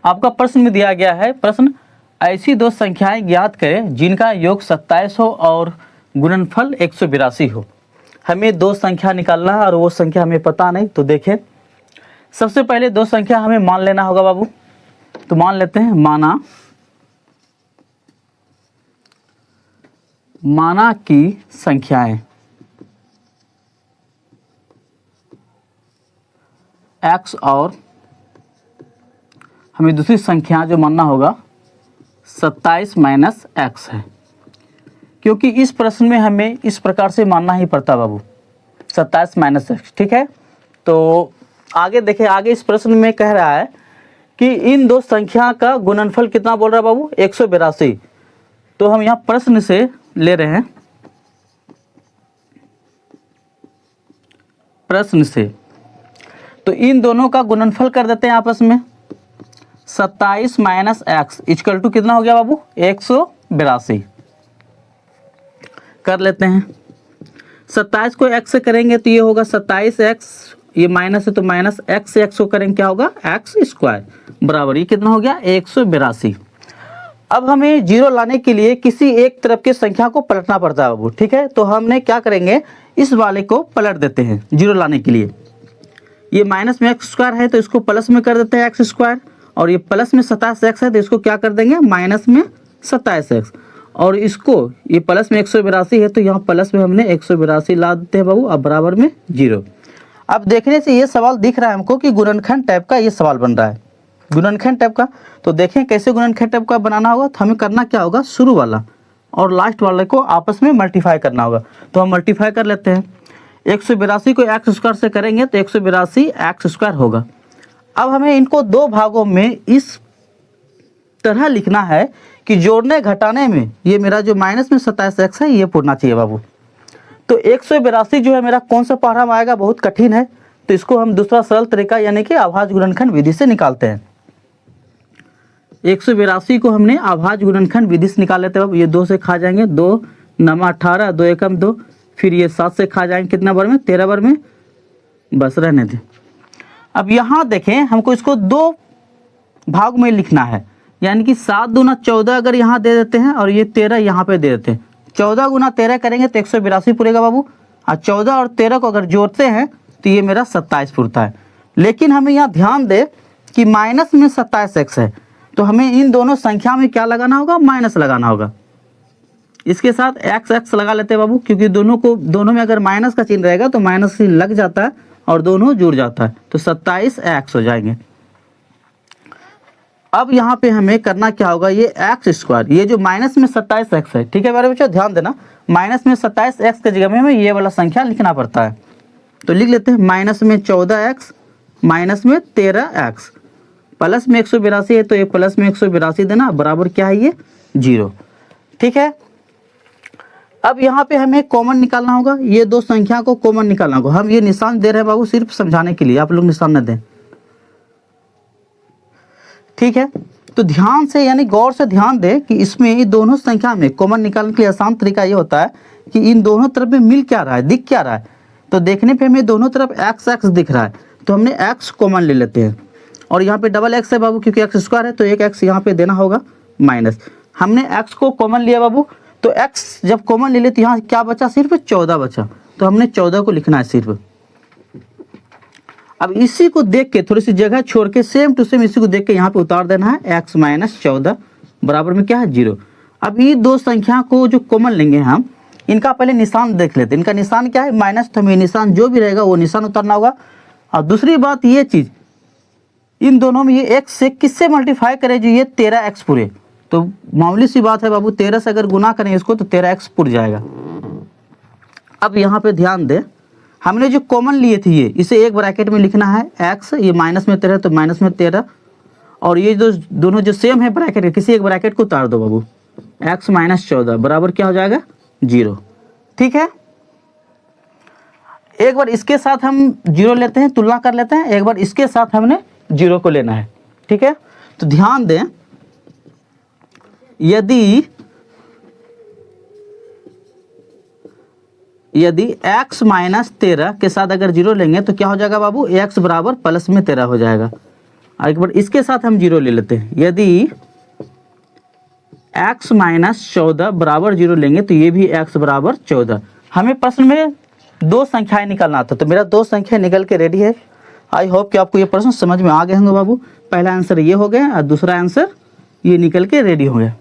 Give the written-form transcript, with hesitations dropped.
आपका प्रश्न में दिया गया है, प्रश्न ऐसी दो संख्याएं ज्ञात करें जिनका योग 27 हो और गुणनफल 182 हो। हमें दो संख्या निकालना है और वो संख्या हमें पता नहीं। तो देखें, सबसे पहले दो संख्या हमें मान लेना होगा बाबू। तो मान लेते हैं, माना की संख्याएं x और हमें दूसरी संख्या जो मानना होगा 27 माइनस x है, क्योंकि इस प्रश्न में हमें इस प्रकार से मानना ही पड़ता बाबू, 27 माइनस x। ठीक है, तो आगे देखें, आगे इस प्रश्न में कह रहा है कि इन दो संख्या का गुणनफल कितना बोल रहा है बाबू, 182। तो हम यहाँ प्रश्न से ले रहे हैं, प्रश्न से, तो इन दोनों का गुणनफल कर देते हैं आपस में। 27 माइनस एक्स इक्वल टू कितना हो गया बाबू, 182 कर लेते हैं। 27 को x से करेंगे तो ये होगा 27x, ये माइनस है तो माइनस x से x को करेंगे क्या होगा, x स्क्वायर बराबर ये कितना हो गया, 182। अब हमें जीरो लाने के लिए किसी एक तरफ की संख्या को पलटना पड़ता है बाबू। ठीक है, तो हमने क्या करेंगे, इस वाले को पलट देते हैं जीरो लाने के लिए। ये माइनस में एक्स स्क्वायर है तो इसको प्लस में कर देते हैं एक्स स्क्वायर, और ये प्लस में 27x है तो इसको क्या कर देंगे, माइनस में 27x, और इसको ये प्लस में 182 है तो यहाँ प्लस में हमने 182 ला देते हैं बाबू, अब बराबर में जीरो। अब देखने से ये सवाल दिख रहा है हमको कि गुणनखंड टाइप का ये सवाल बन रहा है, गुणनखंड टाइप का। तो देखें कैसे गुणनखंड टाइप का बनाना होगा। तो हमें करना क्या होगा, शुरू वाला और लास्ट वाले को आपस में मल्टीप्लाई करना होगा। तो हम मल्टीप्लाई कर लेते हैं, 182 को एक्स स्क्वायर से करेंगे तो 182 एक्स स्क्वायर होगा। अब हमें इनको दो भागों में इस तरह लिखना है कि जोड़ने घटाने में ये मेरा जो माइनस में 27x है ये पूरना चाहिए बाबू। तो 182 जो है मेरा कौन सा पहाड़ा में आएगा, बहुत कठिन है, तो इसको हम दूसरा सरल तरीका यानी कि अभाज्य गुणनखंड विधि से निकालते हैं। 182 को हमने अभाज्य गुणनखंड विधि से निकाल लेते हैं बाबू। ये 2 से खा जाएंगे, 2 नमा 18, 2 एकम 2, फिर ये 7 से खा जाएंगे, कितना बार में, 13 बार में, बस रहने दें। अब यहाँ देखें, हमको इसको दो भाग में लिखना है, यानी कि 7 दूना 14 अगर यहाँ दे देते हैं और ये 13 यहाँ पे दे देते हैं, 14 गुना 13 करेंगे तो 182 पूरेगा बाबू, और 14 और 13 को अगर जोड़ते हैं तो ये मेरा 27 पूरता है। लेकिन हमें यहाँ ध्यान दे कि माइनस में 27x है, तो हमें इन दोनों संख्या में क्या लगाना होगा, माइनस लगाना होगा। इसके साथ x लगा लेते हैं बाबू, क्योंकि दोनों में अगर माइनस का चिन्ह रहेगा तो माइनस ही लग जाता है और दोनों जुड़ जाता है, तो 27x हो जाएंगे। अब यहाँ पे हमें करना क्या होगा, ये एक्स स्क्वायर, ये जो माइनस में 27x है, ठीक है मेरे बच्चों ध्यान देना, माइनस में 27x के जगह में हमें ये वाला संख्या लिखना पड़ता है। तो लिख लेते हैं, माइनस में 14x माइनस में 13x, प्लस में 182 है तो ये प्लस में 182 देना, बराबर क्या है ये, जीरो। ठीक है, अब यहाँ पे हमें कॉमन निकालना होगा, ये दो संख्या को कॉमन निकालना होगा। हम ये निशान दे रहे हैं बाबू सिर्फ समझाने के लिए, आप लोग निशान न दें। ठीक है, तो ध्यान से यानी गौर से ध्यान दें कि इसमें ये दोनों संख्या में कॉमन निकालने के लिए आसान तरीका ये होता है कि इन दोनों तरफ में मिल क्या रहा है, दिख क्या रहा है। तो देखने पे हमें दोनों तरफ x दिख रहा है, तो हमने x कॉमन ले लेते हैं, और यहाँ पे डबल x है बाबू, क्योंकि x स्क्वायर है तो एक x यहाँ पे देना होगा माइनस। हमने x को कॉमन लिया बाबू, तो x जब कॉमन ले लेते यहाँ क्या बचा, सिर्फ 14 बचा, तो हमने 14 को लिखना है सिर्फ। अब इसी को देख के थोड़ी सी जगह छोड़ के सेम टू सेम इसी को देख के यहाँ पे उतार देना है, x माइनस 14 बराबर में क्या है, जीरो। अब ये दो संख्या को जो कॉमन लेंगे हम, इनका पहले निशान देख लेते हैं। इनका निशान क्या है, माइनस, तो हमें निशान जो भी रहेगा वो निशान उतारना होगा। और दूसरी बात ये चीज़, इन दोनों में ये x से किससे मल्टीप्लाई करें, जो ये 13x पूरे, तो मामूली सी बात है बाबू, 13 से अगर गुना करें इसको तो 13x पुर जाएगा। अब यहाँ पे ध्यान दें, हमने जो कॉमन लिए थे ये, इसे एक ब्रैकेट में लिखना है x, ये माइनस में 13 तो माइनस में 13, और ये जो दोनों जो सेम है ब्रैकेट है, किसी एक ब्रैकेट को उतार दो बाबू, x माइनस 14 बराबर क्या हो जाएगा, जीरो। ठीक है, एक बार इसके साथ हम जीरो लेते हैं, तुलना कर लेते हैं, एक बार इसके साथ हमने जीरो को लेना है। ठीक है, तो ध्यान दें, यदि x माइनस 13 के साथ अगर जीरो लेंगे तो क्या हो जाएगा बाबू, x बराबर प्लस में 13 हो जाएगा। एक बार इसके साथ हम 0 ले लेते हैं। यदि x माइनस 14 बराबर 0 लेंगे तो ये भी x बराबर 14। हमें प्रश्न में 2 संख्याएं निकालना था, तो मेरा 2 संख्या निकल के रेडी है। आई होप कि आपको ये प्रश्न समझ में आ गए होंगे बाबू। पहला आंसर ये हो गया और दूसरा आंसर ये निकल के रेडी हो गया।